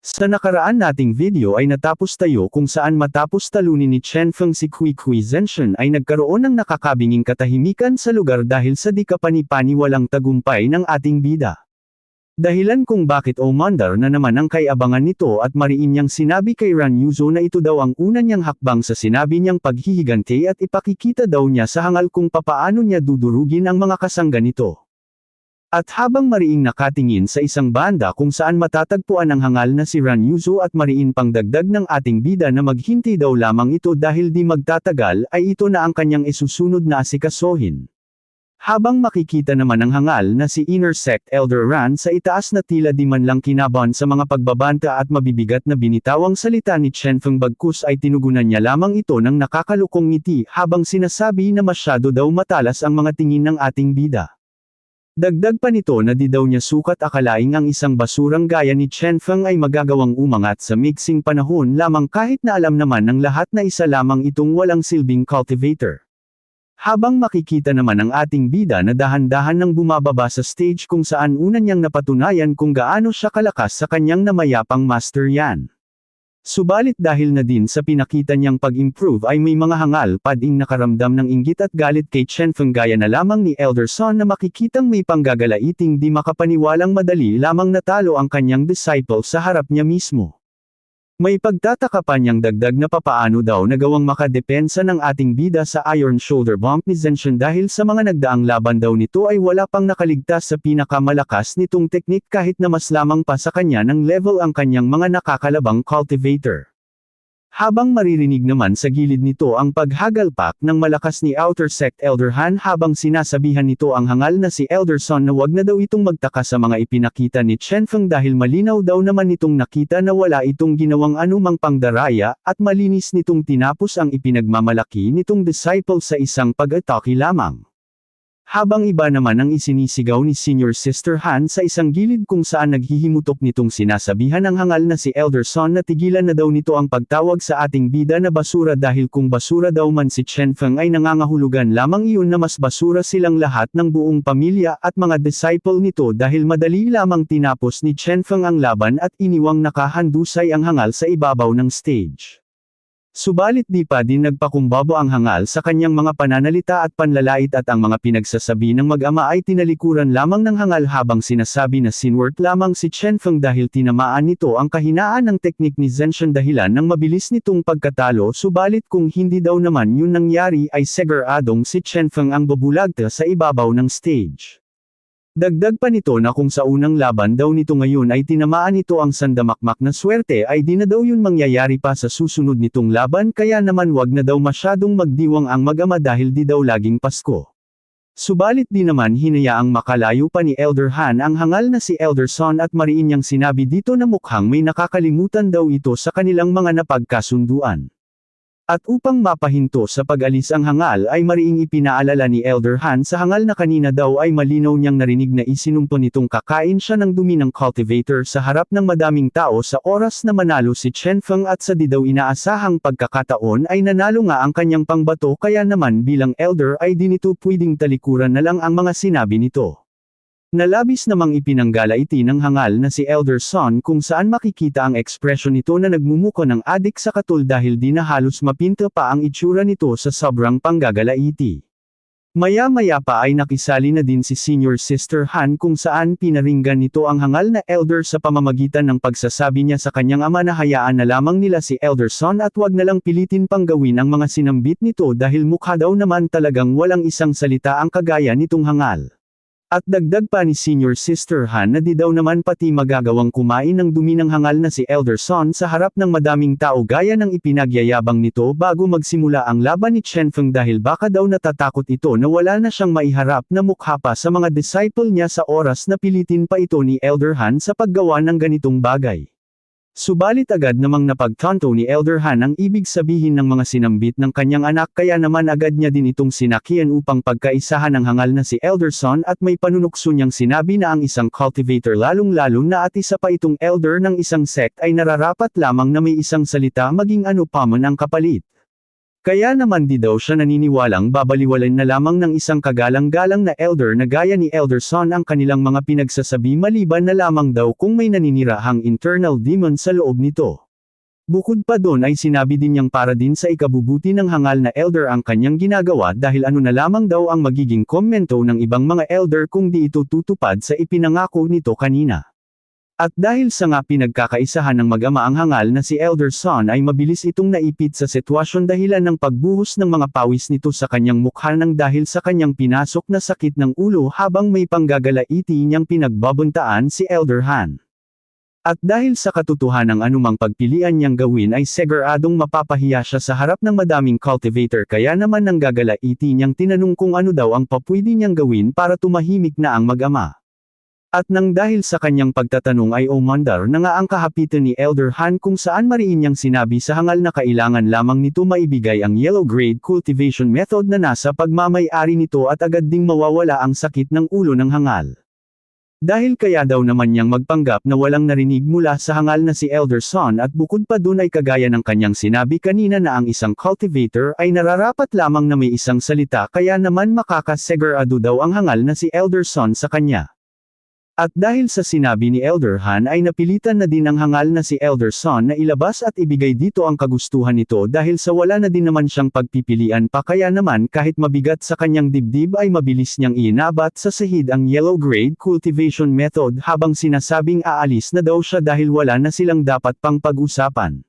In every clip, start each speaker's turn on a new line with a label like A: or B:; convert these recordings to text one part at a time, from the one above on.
A: Sa nakaraan nating video ay natapos tayo kung saan matapos talunin ni Chen Feng si Kui Zhenshen ay nagkaroon ng nakakabinging katahimikan sa lugar dahil sa di kapani-paniwalang tagumpay ng ating bida. Dahilan kung bakit umandar na naman ang kaiabangan nito at mariin niyang sinabi kay Ran Yuzo na ito daw ang una niyang hakbang sa sinabi niyang paghihiganti at ipakikita daw niya sa hangal kung papaano niya dudurugin ang mga kasangga nito. At habang mariing nakatingin sa isang banda kung saan matatagpuan ang hangal na si Ran Yuzo at mariin pang dagdag ng ating bida na maghintay daw lamang ito dahil di magtatagal ay ito na ang kanyang isusunod na asikasuhin. Habang makikita naman ang hangal na si Inner Sect Elder Ran sa itaas na tila di man lang kinabahan sa mga pagbabanta at mabibigat na binitawang salita ni Chen Feng bagkus ay tinugunan niya lamang ito ng nakakalukong ngiti habang sinasabi na masyado daw matalas ang mga tingin ng ating bida. Dagdag pa nito na di daw niya sukat akalaing ang isang basurang gaya ni Chen Feng ay magagawang umangat sa miksing panahon lamang kahit na alam naman ng lahat na isa lamang itong walang silbing cultivator. Habang makikita naman ang ating bida na dahan-dahan nang bumababa sa stage kung saan una niyang napatunayan kung gaano siya kalakas sa kanyang namayapang Master Yan. Subalit dahil na din sa pinakita niyang pag-improve ay may mga hangal pa ding nakaramdam ng inggit at galit kay Chen Feng gaya na lamang ni Elder Son na makikitang may panggagalaiting di makapaniwalang madali lamang natalo ang kanyang disciple sa harap niya mismo. May pagtataka pa niyang dagdag na papaano daw nagawang makadepensa ng ating bida sa Iron Shoulder Bump ni Zhenshen dahil sa mga nagdaang laban daw nito ay wala pang nakaligtas sa pinakamalakas nitong teknik kahit na mas lamang pa sa kanya ng level ang kanyang mga nakakalabang cultivator. Habang maririnig naman sa gilid nito ang paghagalpak ng malakas ni Outer Sect Elder Han habang sinasabihan nito ang hangal na si Elder Son na wag na daw itong magtaka sa mga ipinakita ni Chen Feng dahil malinaw daw naman nitong nakita na wala itong ginawang anumang pangdaraya at malinis nitong tinapos ang ipinagmamalaki nitong disciple sa isang pag-atake lamang. Habang iba naman ang isinisigaw ni Senior Sister Han sa isang gilid kung saan naghihimutok nitong sinasabihan ang hangal na si Elder Son na tigilan na daw nito ang pagtawag sa ating bida na basura dahil kung basura daw man si Chen Feng ay nangangahulugan lamang iyon na mas basura silang lahat ng buong pamilya at mga disciple nito dahil madali lamang tinapos ni Chen Feng ang laban at iniwang nakahandusay ang hangal sa ibabaw ng stage. Subalit di pa din nagpakumbaba ang hangal sa kanyang mga pananalita at panlalait at ang mga pinagsasabi ng mag-ama ay tinalikuran lamang ng hangal habang sinasabi na sinwert lamang si Chen Feng dahil tinamaan nito ang kahinaan ng teknik ni Zhenshen dahilan ng mabilis nitong pagkatalo subalit kung hindi daw naman yun nangyari ay siguradong si Chen Feng ang babulagta sa ibabaw ng stage. Dagdag pa nito na kung sa unang laban daw nito ngayon ay tinamaan nito ang sandamakmak na swerte ay di na daw yun mangyayari pa sa susunod nitong laban kaya naman wag na daw masyadong magdiwang ang mag-ama dahil di daw laging Pasko. Subalit di naman hinayaang makalayo pa ni Elder Han ang hangal na si Elder Son at mariin niyang sinabi dito na mukhang may nakakalimutan daw ito sa kanilang mga napagkasunduan. At upang mapahinto sa pag-alis ang hangal ay mariing ipinaalala ni Elder Han sa hangal na kanina daw ay malinaw niyang narinig na isinumpo nitong kakain siya ng dumi ng cultivator sa harap ng madaming tao sa oras na manalo si Chen Feng at sa di daw inaasahang pagkakataon ay nanalo nga ang kanyang pangbato kaya naman bilang Elder ay di nito pwedeng talikuran na lang ang mga sinabi nito. Nalabis namang ipinanggalaiti ng hangal na si Elder Son kung saan makikita ang ekspresyon nito na nagmumuko ng adik sa katul dahil di na halos mapinta pa ang itsura nito sa sobrang panggagalaiti. Maya-maya pa ay nakisali na din si Senior Sister Han kung saan pinaringgan nito ang hangal na Elder sa pamamagitan ng pagsasabi niya sa kanyang ama na hayaan na lamang nila si Elder Son at wag na lang pilitin pang gawin ang mga sinambit nito dahil mukha daw naman talagang walang isang salita ang kagaya nitong hangal. At dagdag pa ni Senior Sister Han na di daw naman pati magagawang kumain ng dumi ng hangal na si Elder Son sa harap ng madaming tao gaya ng ipinagyayabang nito bago magsimula ang laban ni Chen Feng dahil baka daw natatakot ito na wala na siyang maiharap na mukha pa sa mga disciple niya sa oras na pilitin pa ito ni Elder Han sa paggawa ng ganitong bagay. Subalit agad namang napagtanto ni Elder Han ang ibig sabihin ng mga sinambit ng kanyang anak kaya naman agad niya din itong sinakyan upang pagkaisahan ng hangal na si Elder Son at may panunukso niyang sinabi na ang isang cultivator lalong-lalo na at isa pa itong elder ng isang sect ay nararapat lamang na may isang salita maging ano pa man ang kapalit. Kaya naman di daw siya naniniwalang babaliwalain na lamang ng isang kagalang-galang na elder na gaya ni Elder Son ang kanilang mga pinagsasabi maliban na lamang daw kung may naninirahang internal demon sa loob nito. Bukod pa doon ay sinabi din niyang para din sa ikabubuti ng hangal na elder ang kanyang ginagawa dahil ano na lamang daw ang magiging komento ng ibang mga elder kung di ito tutupad sa ipinangako nito kanina. At dahil sa nga pinagkakaisahan ng mag-ama ang hangal na si Elder Son ay mabilis itong naipit sa sitwasyon dahilan ng pagbuhos ng mga pawis nito sa kanyang mukha nang dahil sa kanyang pinasok na sakit ng ulo habang may panggagalaiti niyang pinagbabuntaan si Elder Han. At dahil sa katotohanan ng anumang pagpilian niyang gawin ay siguradong mapapahiya siya sa harap ng madaming cultivator kaya naman nang gagalaiti niyang tinanong kung ano daw ang papwede niyang gawin para tumahimik na ang mag-ama. At nang dahil sa kanyang pagtatanong ay umandar na nga ang kahapitan ni Elder Han kung saan mariin niyang sinabi sa hangal na kailangan lamang nito maibigay ang yellow grade cultivation method na nasa pagmamay-ari nito at agad ding mawawala ang sakit ng ulo ng hangal. Dahil kaya daw naman niyang magpanggap na walang narinig mula sa hangal na si Elder Son at bukod pa dun ay kagaya ng kanyang sinabi kanina na ang isang cultivator ay nararapat lamang na may isang salita kaya naman makakasigurado daw ang hangal na si Elder Son sa kanya. At dahil sa sinabi ni Elder Han ay napilitan na din ang hangal na si Elder Son na ilabas at ibigay dito ang kagustuhan nito dahil sa wala na din naman siyang pagpipilian pa kaya naman kahit mabigat sa kanyang dibdib ay mabilis niyang iinabat sa sahig ang yellow grade cultivation method habang sinasabing aalis na daw siya dahil wala na silang dapat pang pag-usapan.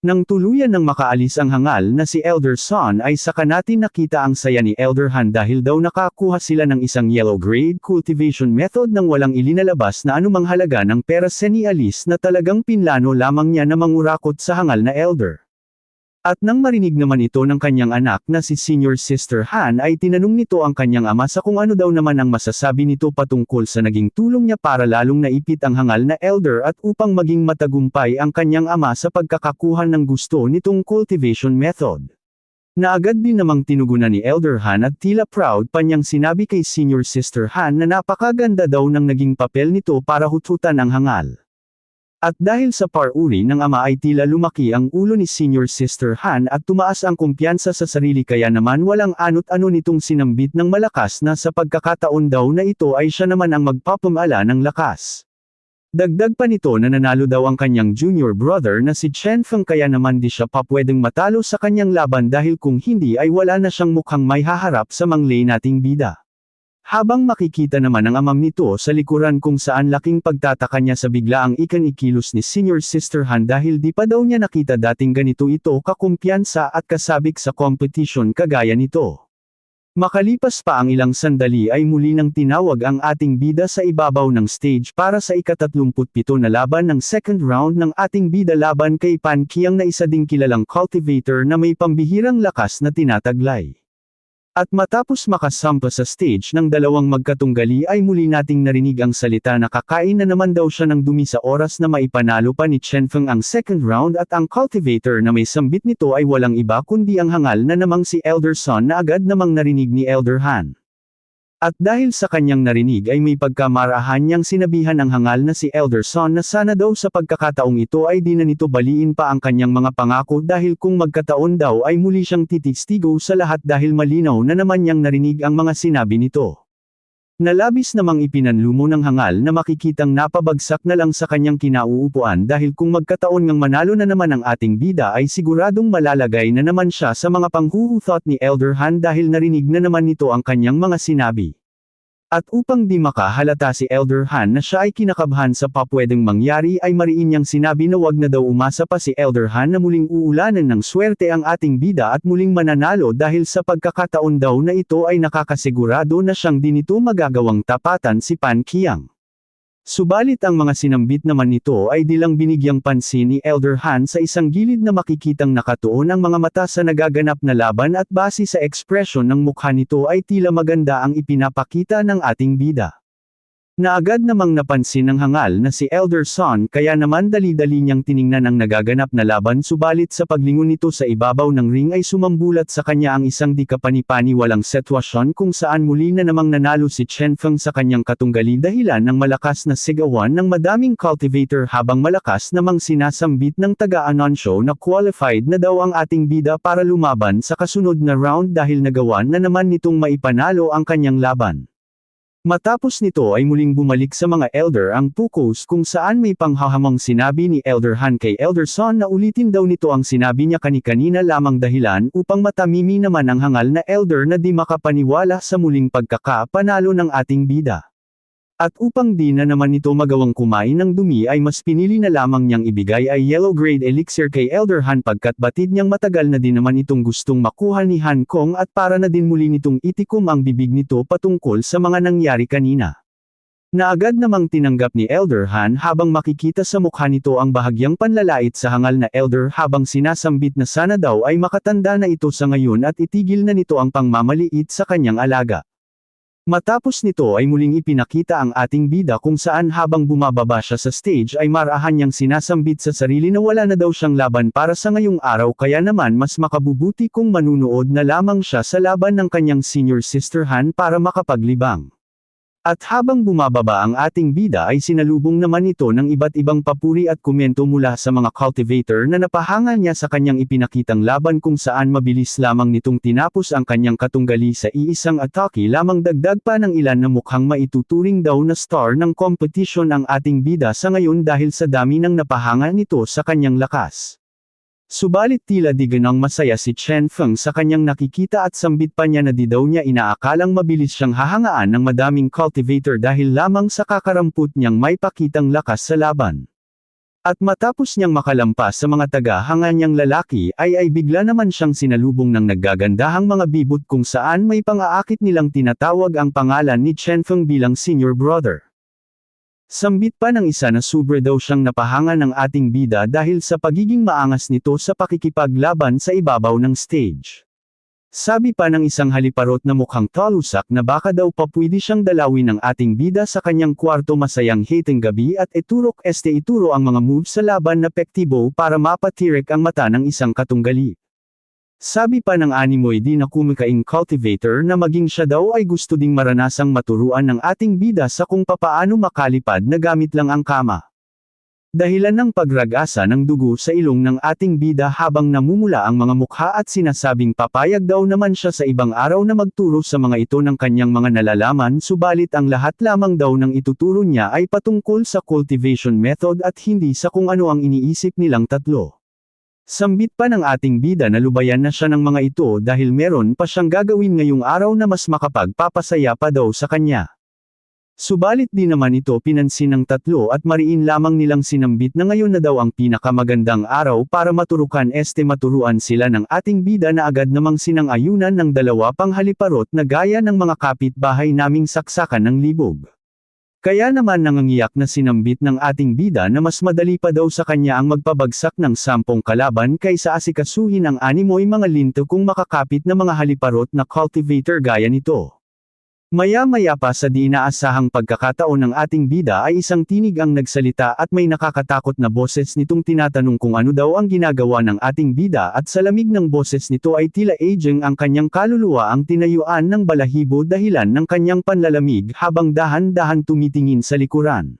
A: Nang tuluyan ng makaalis ang hangal na si Elder Son ay saka natin nakita ang saya ni Elder Han dahil daw nakakuha sila ng isang yellow grade cultivation method nang walang ilinalabas na anumang halaga ng pera senialis na talagang pinlano lamang niya na mangurakot sa hangal na elder. At nang marinig naman ito ng kanyang anak na si Senior Sister Han ay tinanong nito ang kanyang ama sa kung ano daw naman ang masasabi nito patungkol sa naging tulong niya para lalong naipit ang hangal na elder at upang maging matagumpay ang kanyang ama sa pagkakakuha ng gusto nitong cultivation method. Na agad din namang tinugunan ni Elder Han at tila proud pa niyang sinabi kay Senior Sister Han na napakaganda daw ng naging papel nito para hututan ang hangal. At dahil sa paruri ng ama ay tila lumaki ang ulo ni Senior Sister Han at tumaas ang kumpiyansa sa sarili kaya naman walang anot-ano nitong sinambit ng malakas na sa pagkakataon daw na ito ay siya naman ang magpapamala ng lakas. Dagdag pa nito na nanalo daw ang kanyang junior brother na si Chen Feng kaya naman di siya pa pwedeng matalo sa kanyang laban dahil kung hindi ay wala na siyang mukhang may haharap sa manglay nating bida. Habang makikita naman ang amam nito sa likuran kung saan laking pagtataka niya sa biglaang ikilos ni Senior Sister Han dahil di pa daw niya nakita dating ganito ito kakumpiyansa at kasabik sa competition kagaya nito. Makalipas pa ang ilang sandali ay muli nang tinawag ang ating bida sa ibabaw ng stage para sa ika-37 na laban ng second round ng ating bida laban kay Pan Qiang na isa ding kilalang cultivator na may pambihirang lakas na tinataglay. At matapos makasampa sa stage ng dalawang magkatunggali ay muli nating narinig ang salita na kakain na naman daw siya ng dumi sa oras na maipanalo pa ni Chen Feng ang second round at ang cultivator na may sambit nito ay walang iba kundi ang hangal na namang si Elder Son na agad namang narinig ni Elder Han. At dahil sa kanyang narinig ay may pagkamarahan niyang sinabihan ang hangal na si Elder Son na sana daw sa pagkakataong ito ay di na nito baliin pa ang kanyang mga pangako dahil kung magkataon daw ay muli siyang titistigo sa lahat dahil malinaw na naman niyang narinig ang mga sinabi nito. Nalabis namang ipinanlumo ng hangal na makikitang napabagsak na lang sa kanyang kinauupuan dahil kung magkataon ngang manalo na naman ang ating bida ay siguradong malalagay na naman siya sa mga panghuhuthot ni Elder Han dahil narinig na naman nito ang kanyang mga sinabi. At upang di makahalata si Elder Han na siya ay kinakabahan sa papwedeng mangyari ay mariin niyang sinabi na wag na daw umasa pa si Elder Han na muling uulanan ng swerte ang ating bida at muling mananalo dahil sa pagkakataon daw na ito ay nakakasigurado na siyang di nito magagawang tapatan si Pan Qiang. Subalit ang mga sinambit naman nito ay di lang binigyang pansin ni Elder Han sa isang gilid na makikitang nakatuon ang mga mata sa nagaganap na laban at base sa ekspresyon ng mukha nito ay tila maganda ang ipinapakita ng ating bida. Na agad namang napansin ng hangal na si Elder Son kaya naman dali-dali niyang tiningnan ang nagaganap na laban subalit sa paglingon nito sa ibabaw ng ring ay sumambulat sa kanya ang isang di kapani-paniwalang sitwasyon kung saan muli na namang nanalo si Chen Feng sa kanyang katunggali dahilan ng malakas na sigawan ng madaming cultivator habang malakas namang sinasambit ng taga-anunsyo na qualified na daw ang ating bida para lumaban sa kasunod na round dahil nagawan na naman nitong maipanalo ang kanyang laban. Matapos nito ay muling bumalik sa mga elder ang focus kung saan may panghahamang sinabi ni Elder Han kay Elder Son na ulitin daw nito ang sinabi niya kani-kanina lamang dahilan upang matamimi naman ang hangal na elder na di makapaniwala sa muling pagkakapanalo ng ating bida. At upang di na naman ito magawang kumain ng dumi ay mas pinili na lamang niyang ibigay ay yellow grade elixir kay Elder Han pagkat batid niyang matagal na din naman itong gustong makuha ni Han Kong at para na din muli nitong itikom ang bibig nito patungkol sa mga nangyari kanina. Na agad namang tinanggap ni Elder Han habang makikita sa mukha nito ang bahagyang panlalait sa hangal na elder habang sinasambit na sana daw ay makatanda na ito sa ngayon at itigil na nito ang pangmamaliit sa kanyang alaga. Matapos nito ay muling ipinakita ang ating bida kung saan habang bumababa siya sa stage ay marahan niyang sinasambit sa sarili na wala na daw siyang laban para sa ngayong araw kaya naman mas makabubuti kung manunood na lamang siya sa laban ng kanyang senior sister Han para makapaglibang. At habang bumababa ang ating bida ay sinalubong naman ito ng iba't ibang papuri at komento mula sa mga cultivator na napahanga niya sa kanyang ipinakitang laban kung saan mabilis lamang nitong tinapos ang kanyang katunggali sa iisang atake lamang dagdag pa ng ilan na mukhang maituturing daw na star ng competition ang ating bida sa ngayon dahil sa dami ng napahanga nito sa kanyang lakas. Subalit tila di ganang masaya si Chen Feng sa kanyang nakikita at sambit pa niya na di daw niya inaakalang mabilis siyang hahangaan ng madaming cultivator dahil lamang sa kakaramput niyang may pakitang lakas sa laban. At matapos niyang makalampas sa mga taga-hanga niyang lalaki ay bigla naman siyang sinalubong ng naggagandahang mga bibot kung saan may pang-aakit nilang tinatawag ang pangalan ni Chen Feng bilang senior brother. Sambit pa ng isa na sobre daw siyang napahanga ng ating bida dahil sa pagiging maangas nito sa pakikipaglaban sa ibabaw ng stage. Sabi pa ng isang haliparot na mukhang talusak na baka daw pa pwede siyang dalawin ng ating bida sa kanyang kwarto masayang hating gabi at ituro ang mga moves sa laban na pektibo para mapatirek ang mata ng isang katunggali. Sabi pa ng animoy di na kumikaing cultivator na maging siya daw ay gusto ding maranasang maturuan ng ating bida sa kung papaano makalipad na gamit lang ang kama. Dahilan ng pagragasa ng dugo sa ilong ng ating bida habang namumula ang mga mukha at sinasabing papayag daw naman siya sa ibang araw na magturo sa mga ito ng kanyang mga nalalaman subalit ang lahat lamang daw ng ituturo niya ay patungkol sa cultivation method at hindi sa kung ano ang iniisip nilang tatlo. Sambit pa ng ating bida na lubayan na siya ng mga ito dahil meron pa siyang gagawin ngayong araw na mas makapagpapasaya pa daw sa kanya. Subalit di naman ito pinansin ng tatlo at mariin lamang nilang sinambit na ngayon na daw ang pinakamagandang araw para maturuan sila ng ating bida na agad namang sinang-ayunan ng dalawa pang haliparot na gaya ng mga kapitbahay naming saksakan ng libog. Kaya naman nangangiyak na sinambit ng ating bida na mas madali pa daw sa kanya ang magpabagsak ng 10 kalaban kaysa asikasuhin ang animoy mga linto kung makakapit na mga haliparot na cultivator gaya nito. Maya-maya pa sa di inaasahang pagkakataon ng ating bida ay isang tinig ang nagsalita at may nakakatakot na boses nitong tinatanong kung ano daw ang ginagawa ng ating bida at sa lamig ng boses nito ay tila aging ang kanyang kaluluwa ang tinayuan ng balahibo dahilan ng kanyang panlalamig habang dahan-dahan tumitingin sa likuran.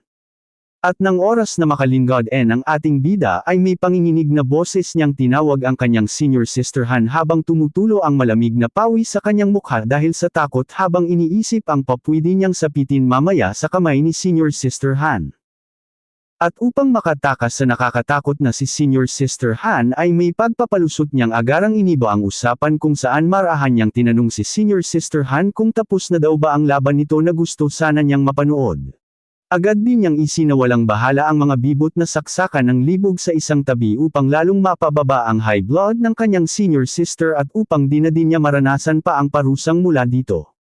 A: At nang oras na makalingkod ang ating bida ay may panginginig na boses niyang tinawag ang kanyang senior sister Han habang tumutulo ang malamig na pawis sa kanyang mukha dahil sa takot habang iniisip ang papwede niyang sapitin mamaya sa kamay ni senior sister Han. At upang makatakas sa nakakatakot na si senior sister Han ay may pagpapalusot niyang agarang iniba ang usapan kung saan marahan niyang tinanong si senior sister Han kung tapos na daw ba ang laban nito na gusto sana niyang mapanood. Agad din niyang isinawalang bahala ang mga bibot na saksakan ng libog sa isang tabi upang lalong mapababa ang high blood ng kanyang senior sister at upang di na din niya maranasan pa ang parusang mula dito.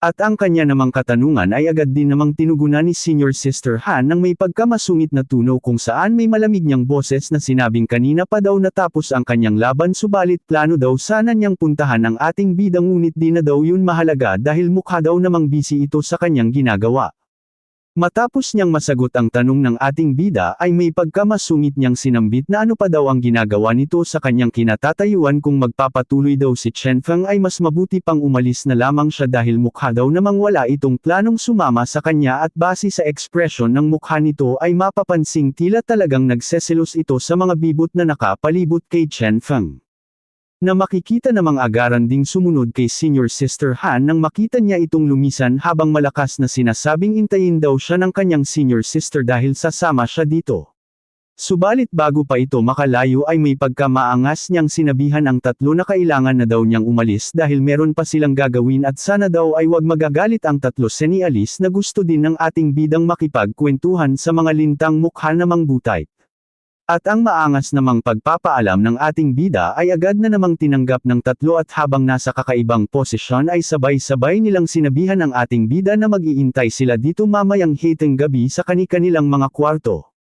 A: At ang kanya namang katanungan ay agad din namang tinugunan ni senior sister Han nang may pagkamasungit na tuno kung saan may malamig niyang boses na sinabing kanina pa daw natapos ang kanyang laban subalit plano daw sana niyang puntahan ang ating bidang ngunit di na daw yun mahalaga dahil mukha daw namang busy ito sa kanyang ginagawa. Matapos niyang masagot ang tanong ng ating bida ay may pagkamasungit niyang sinambit na ano pa daw ang ginagawa nito sa kanyang kinatatayuan kung magpapatuloy daw si Chen Feng ay mas mabuti pang umalis na lamang siya dahil mukha daw namang wala itong planong sumama sa kanya at base sa ekspresyon ng mukha nito ay mapapansing tila talagang nagseselos ito sa mga bibot na nakapalibot kay Chen Feng. Na makikita namang agaran ding sumunod kay Senior Sister Han nang makita niya itong lumisan habang malakas na sinasabing intayin daw siya ng kanyang Senior Sister dahil sasama siya dito. Subalit bago pa ito makalayo ay may pagkamaangas niyang sinabihan ang tatlo na kailangan na daw niyang umalis dahil meron pa silang gagawin at sana daw ay wag magagalit ang tatlo senialis na gusto din ng ating bidang makipagkwentuhan sa mga lintang mukha namang butay. At ang maangas namang pagpapaalam ng ating bida ay agad na namang tinanggap ng tatlo at habang nasa kakaibang posisyon ay sabay-sabay nilang sinabihan ang ating bida na mag-iintay sila dito mamayang hiteng gabi sa kani-kanilang mga kwarto.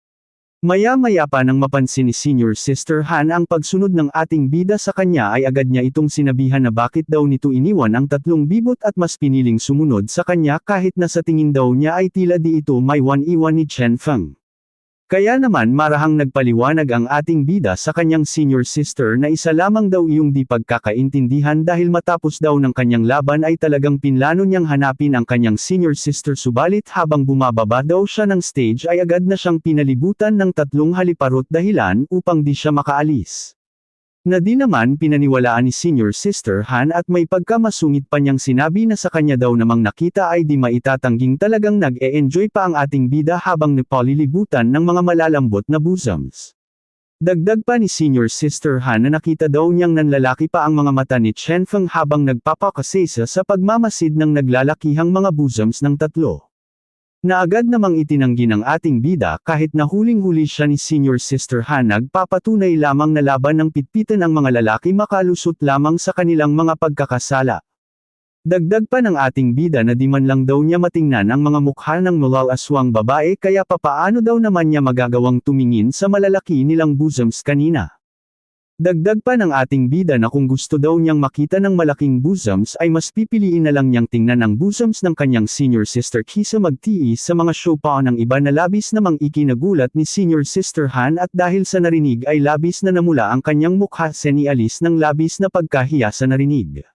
A: Maya-maya pa nang mapansin ni Senior Sister Han ang pagsunod ng ating bida sa kanya ay agad niya itong sinabihan na bakit daw nito iniwan ang tatlong bibot at mas piniling sumunod sa kanya kahit na sa tingin daw niya ay tila di ito may iwan ni Chen-Feng. Kaya naman marahang nagpaliwanag ang ating bida sa kanyang Senior Sister na isa lamang daw iyong di pagkakaintindihan dahil matapos daw ng kanyang laban ay talagang pinlano niyang hanapin ang kanyang Senior Sister subalit habang bumababa daw siya ng stage ay agad na siyang pinalibutan ng tatlong haliparot dahilan upang di siya makaalis. Na di naman pinaniwalaan ni Senior Sister Han at may pagkamasungit pa niyang sinabi na sa kanya daw namang nakita ay di maitatangging talagang nag-e-enjoy pa ang ating bida habang napalilibutan ng mga malalambot na bosoms. Dagdag pa ni Senior Sister Han na nakita daw niyang nanlalaki pa ang mga mata ni Chen-Feng habang nagpapakasesa sa pagmamasid ng naglalakihang mga bosoms ng tatlo. Na agad namang itinanggi ng ating bida kahit na huling-huli siya ni Senior Sister Han nagpapatunay lamang na laban ng pitpitan ang mga lalaki makalusot lamang sa kanilang mga pagkakasala. Dagdag pa ng ating bida na di man lang daw niya matingnan ang mga mukha ng malalaswang babae kaya papaano daw naman niya magagawang tumingin sa malalaki nilang bosoms kanina. Dagdag pa ng ating bida na kung gusto daw niyang makita ng malaking bosoms ay mas pipiliin na lang niyang tingnan ang bosoms ng kanyang Senior Sister kaysa magtiis sa mga show pa ng iba na labis namang ikinagulat ni Senior Sister Han at dahil sa narinig ay labis na namula ang kanyang mukha senialis ng labis na pagkahiya sa narinig.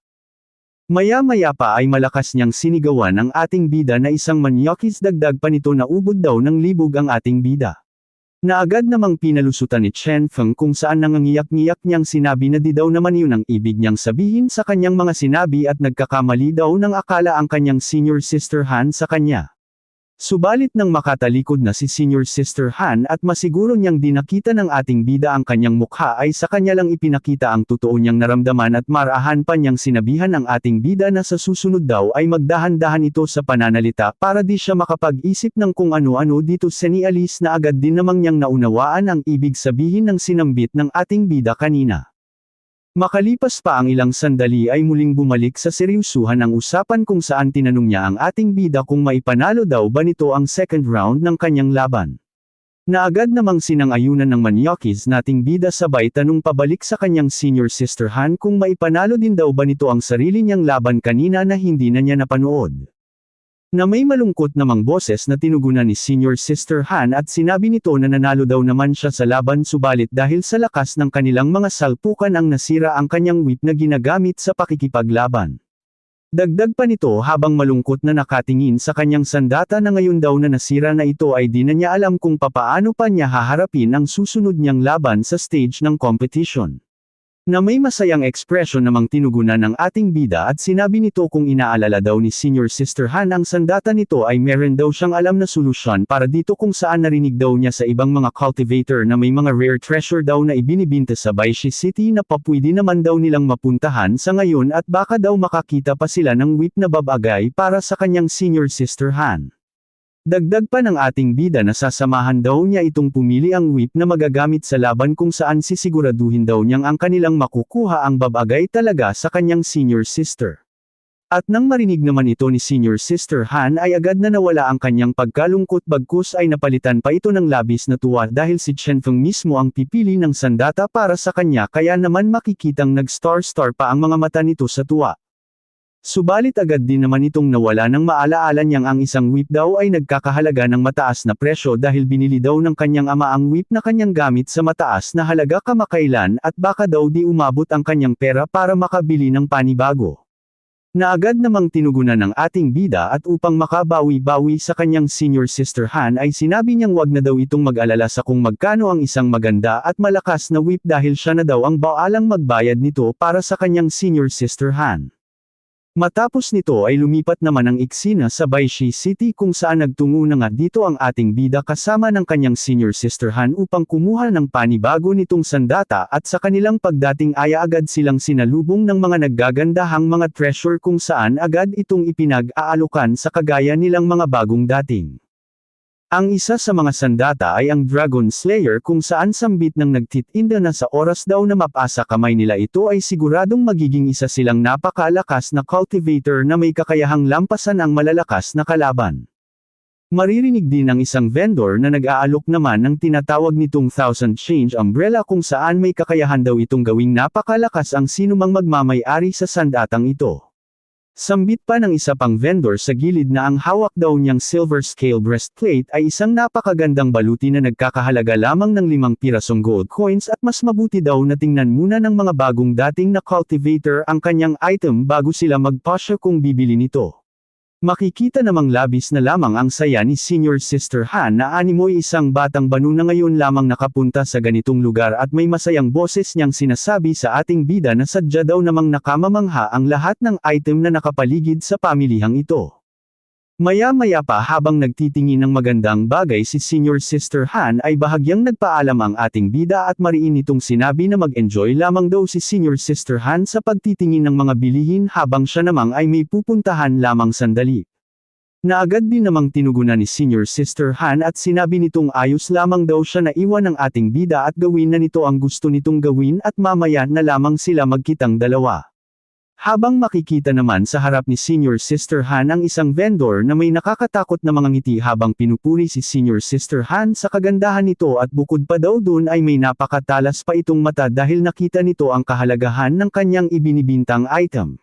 A: Maya-maya pa ay malakas niyang sinigawan ang ating bida na isang manyakis dagdag pa nito na ubod daw ng libog ang ating bida. Na agad namang pinalusutan ni Chen-Feng kung saan nangangiyak-ngiyak niyang sinabi na di daw naman yun ang ibig niyang sabihin sa kanyang mga sinabi at nagkakamali daw ng akala ang kanyang Senior Sister Han sa kanya. Subalit nang makatalikod na si Senior Sister Han at masiguro niyang di nakita ng ating bida ang kanyang mukha ay sa kanya lang ipinakita ang totoo niyang naramdaman at marahan pa niyang sinabihan ang ating bida na sa susunod daw ay magdahan-dahan ito sa pananalita para di siya makapag-isip ng kung ano-ano dito senialis na agad din namang niyang naunawaan ang ibig sabihin ng sinambit ng ating bida kanina. Makalipas pa ang ilang sandali ay muling bumalik sa seryosuhan ang usapan kung saan tinanong niya ang ating bida kung maipanalo daw ba nito ang second round ng kanyang laban. Na agad namang sinang-ayunan ng manyakis nating bida sabay tanong pabalik sa kanyang Senior Sister Han kung maipanalo din daw ba nito ang sarili niyang laban kanina na hindi na niya napanood. Na may malungkot namang boses na tinugunan ni Senior Sister Han at sinabi nito na nanalo daw naman siya sa laban subalit dahil sa lakas ng kanilang mga salpukan ang nasira ang kanyang whip na ginagamit sa pakikipaglaban. Dagdag pa nito habang malungkot na nakatingin sa kanyang sandata na ngayon daw na nasira na ito ay di na niya alam kung papaano pa niya haharapin ang susunod niyang laban sa stage ng competition. Na may masayang ekspresyon namang tinugunan ng ating bida at sinabi nito kung inaalala daw ni Senior Sister Han ang sandata nito ay meron daw siyang alam na solusyon para dito kung saan narinig daw niya sa ibang mga cultivator na may mga rare treasure daw na ibinibinta sa Baishi City na papwede naman daw nilang mapuntahan sa ngayon at baka daw makakita pa sila ng whip na babagay para sa kanyang Senior Sister Han. Dagdag pa ng ating bida na sasamahan daw niya itong pumili ang whip na magagamit sa laban kung saan sisiguraduhin daw niyang ang kanilang makukuha ang babagay talaga sa kanyang Senior Sister. At nang marinig naman ito ni Senior Sister Han ay agad na nawala ang kanyang pagkalungkot bagkus ay napalitan pa ito ng labis na tuwa dahil si Chen-Feng mismo ang pipili ng sandata para sa kanya kaya naman makikitang nag-star-star pa ang mga mata nito sa tuwa. Subalit agad din naman itong nawala nang maalaala niyang ang isang whip daw ay nagkakahalaga ng mataas na presyo dahil binili daw ng kanyang ama ang whip na kanyang gamit sa mataas na halaga kamakailan at baka daw di umabot ang kanyang pera para makabili ng panibago. Na agad namang tinugunan ng ating bida at upang makabawi-bawi sa kanyang senior sister Han ay sinabi niyang wag na daw itong mag-alala sa kung magkano ang isang maganda at malakas na whip dahil siya na daw ang baalang magbayad nito para sa kanyang senior sister Han. Matapos nito ay lumipat naman ang eksena sa Baishi City kung saan nagtungo na nga dito ang ating bida kasama ng kanyang senior sister Han upang kumuha ng panibago nitong sandata at sa kanilang pagdating ay agad silang sinalubong ng mga naggagandahang mga treasure kung saan agad itong ipinag-aalukan sa kagaya nilang mga bagong dating. Ang isa sa mga sandata ay ang Dragon Slayer kung saan sambit ng nagtitinda na sa oras daw na mapasa kamay nila ito ay siguradong magiging isa silang napakalakas na cultivator na may kakayahang lampasan ang malalakas na kalaban. Maririnig din ang isang vendor na nag-aalok naman ng tinatawag nitong Thousand Change Umbrella kung saan may kakayahan daw itong gawing napakalakas ang sinumang magmamay-ari sa sandatang ito. Sambit pa ng isa pang vendor sa gilid na ang hawak daw niyang silver scale breastplate ay isang napakagandang baluti na nagkakahalaga lamang ng 5 pirasong gold coins at mas mabuti daw na tingnan muna ng mga bagong dating na cultivator ang kanyang item bago sila magpasya kung bibili nito. Makikita namang labis na lamang ang saya ni senior sister Han na animoy isang batang banu na ngayon lamang nakapunta sa ganitong lugar at may masayang boses niyang sinasabi sa ating bida na sadya daw namang nakamamangha ang lahat ng item na nakapaligid sa pamilihang ito. Maya-maya pa habang nagtitingin ng magandang bagay si senior sister Han ay bahagyang nagpaalam ang ating bida at mariin itong sinabi na mag-enjoy lamang daw si senior sister Han sa pagtitingin ng mga bilihin habang siya namang ay may pupuntahan lamang sandali. Na agad din namang tinugunan ni senior sister Han at sinabi nitong ayos lamang daw siya na iwan ng ating bida at gawin na nito ang gusto nitong gawin at mamaya na lamang sila magkitang dalawa. Habang makikita naman sa harap ni senior sister Han ang isang vendor na may nakakatakot na mga ngiti habang pinupuri si senior sister Han sa kagandahan nito at bukod pa daw dun ay may napakatalas pa itong mata dahil nakita nito ang kahalagahan ng kanyang ibinibintang item.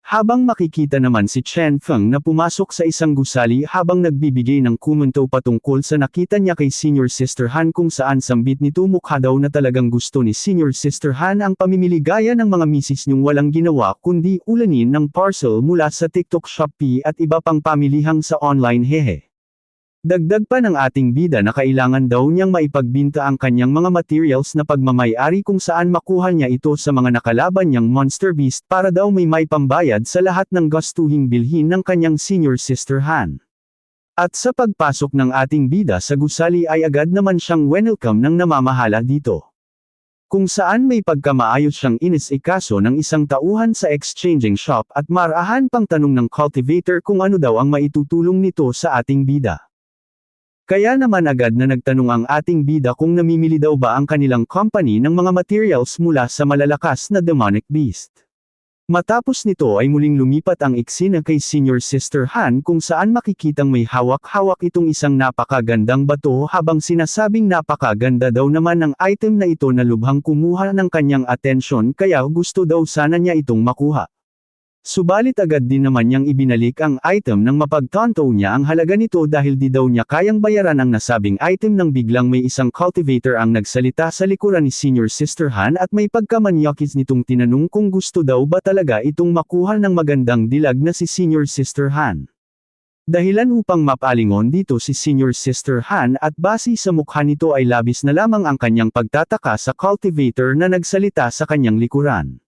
A: Habang makikita naman si Chen Feng na pumasok sa isang gusali habang nagbibigay ng komento patungkol sa nakita niya kay senior sister Han kung saan sambit nito mukha daw na talagang gusto ni senior sister Han ang pamimili gaya ng mga misis niyong walang ginawa kundi ulanin ng parcel mula sa TikTok, Shopee at iba pang pamilihang sa online hehe. Dagdag pa ng ating bida na kailangan daw niyang maipagbinta ang kanyang mga materials na pagmamay-ari kung saan makuha niya ito sa mga nakalaban niyang Monster Beast para daw may pambayad sa lahat ng gastuhing bilhin ng kanyang senior sister Han. At sa pagpasok ng ating bida sa gusali ay agad naman siyang welcome ng namamahala dito. Kung saan may pagkamaayos siyang inis-ikaso ng isang tauhan sa exchanging shop at marahan pang tanong ng cultivator kung ano daw ang maitutulong nito sa ating bida. Kaya naman agad na nagtanong ang ating bida kung namimili daw ba ang kanilang company ng mga materials mula sa malalakas na demonic beast. Matapos nito ay muling lumipat ang eksena kay senior sister Han kung saan makikitang may hawak-hawak itong isang napakagandang bato habang sinasabing napakaganda daw naman ng item na ito na lubhang kumuha ng kanyang atensyon kaya gusto daw sana niya itong makuha. Subalit agad din naman niyang ibinalik ang item nang mapagtanto niya ang halaga nito dahil di daw niya kayang bayaran ang nasabing item nang biglang may isang cultivator ang nagsalita sa likuran ni senior sister Han at may pagkamanyakis nitong tinanong kung gusto daw ba talaga itong makuha ng magandang dilag na si senior sister Han. Dahilan upang mapalingon dito si senior sister Han at base sa mukha nito ay labis na lamang ang kanyang pagtataka sa cultivator na nagsalita sa kanyang likuran.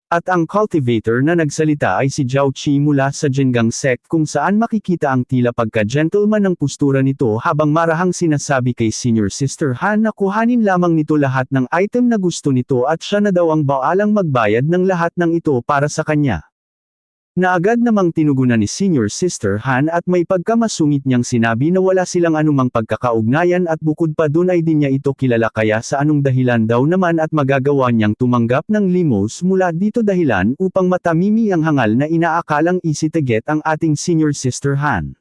A: At ang cultivator na nagsalita ay si Zhao Qi mula sa Jingang sect kung saan makikita ang tila pagka-gentleman ng postura nito habang marahang sinasabi kay senior sister Han na kuhanin lamang nito lahat ng item na gusto nito at siya na daw ang baalang magbayad ng lahat ng ito para sa kanya. Na agad namang tinugunan ni senior sister Han at may pagkamasungit niyang sinabi na wala silang anumang pagkakaugnayan at bukod pa dun ay di niya ito kilala kaya sa anong dahilan daw naman at magagawa niyang tumanggap ng limos mula dito dahilan upang matamimi ang hangal na inaakalang easy to get ang ating senior sister Han.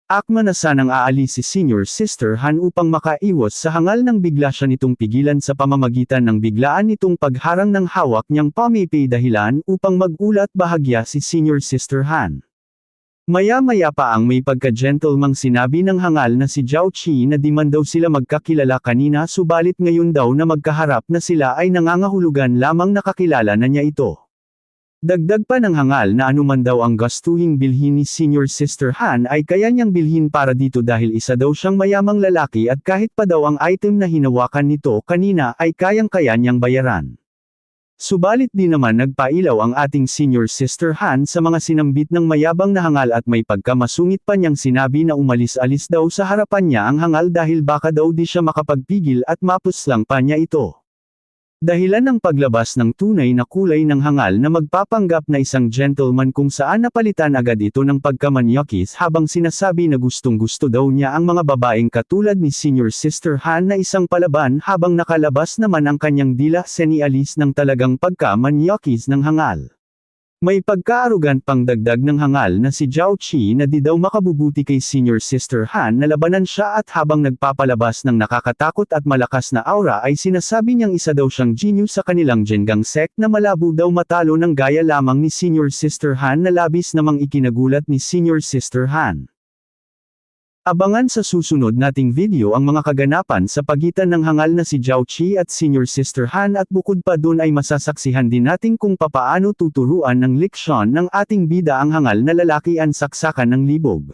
A: Akma na sanang aalis si Senior Sister Han upang makaiwas sa hangal nang bigla siya nitong pigilan sa pamamagitan ng biglaan nitong pagharang ng hawak niyang pamipay dahilan upang magulat bahagya si Senior Sister Han. Maya-maya pa ang may pagka-gentlemang sinabi ng hangal na si Zhao Qi na di man daw sila magkakilala kanina subalit ngayon daw na magkaharap na sila ay nangangahulugan lamang nakakilala na niya ito. Dagdag pa ng hangal na anuman daw ang gastuhing bilhin ni Senior Sister Han ay kaya niyang bilhin para dito dahil isa daw siyang mayamang lalaki at kahit pa daw ang item na hinawakan nito kanina ay kayang-kaya niyang bayaran. Subalit di naman nagpailaw ang ating Senior Sister Han sa mga sinambit ng mayabang na hangal at may pagkamasungit pa niyang sinabi na umalis-alis daw sa harapan niya ang hangal dahil baka daw di siya makapagpigil at mapuslang pa niya ito. Dahilan ng paglabas ng tunay na kulay ng hangal na magpapanggap na isang gentleman kung saan napalitan agad ito ng pagkamanyakis habang sinasabi na gustong-gusto daw niya ang mga babaeng katulad ni Senior Sister Han na isang palaban habang nakalabas naman ang kanyang dila senialis ng talagang pagkamanyakis ng hangal. May pagka-arrogant pang dagdag ng hangal na si Zhao Qi na di daw makabubuti kay Senior Sister Han na labanan siya at habang nagpapalabas ng nakakatakot at malakas na aura ay sinasabi niyang isa daw siyang genius sa kanilang Zhengang sect na malabo daw matalo ng gaya lamang ni Senior Sister Han na labis namang ikinagulat ni Senior Sister Han. Abangan sa susunod nating video ang mga kaganapan sa pagitan ng hangal na si Zhao Qi at Senior Sister Han at bukod pa dun ay masasaksihan din natin kung papaano tuturuan ng leksyon ng ating bida ang hangal na lalaki ang saksakan ng libog.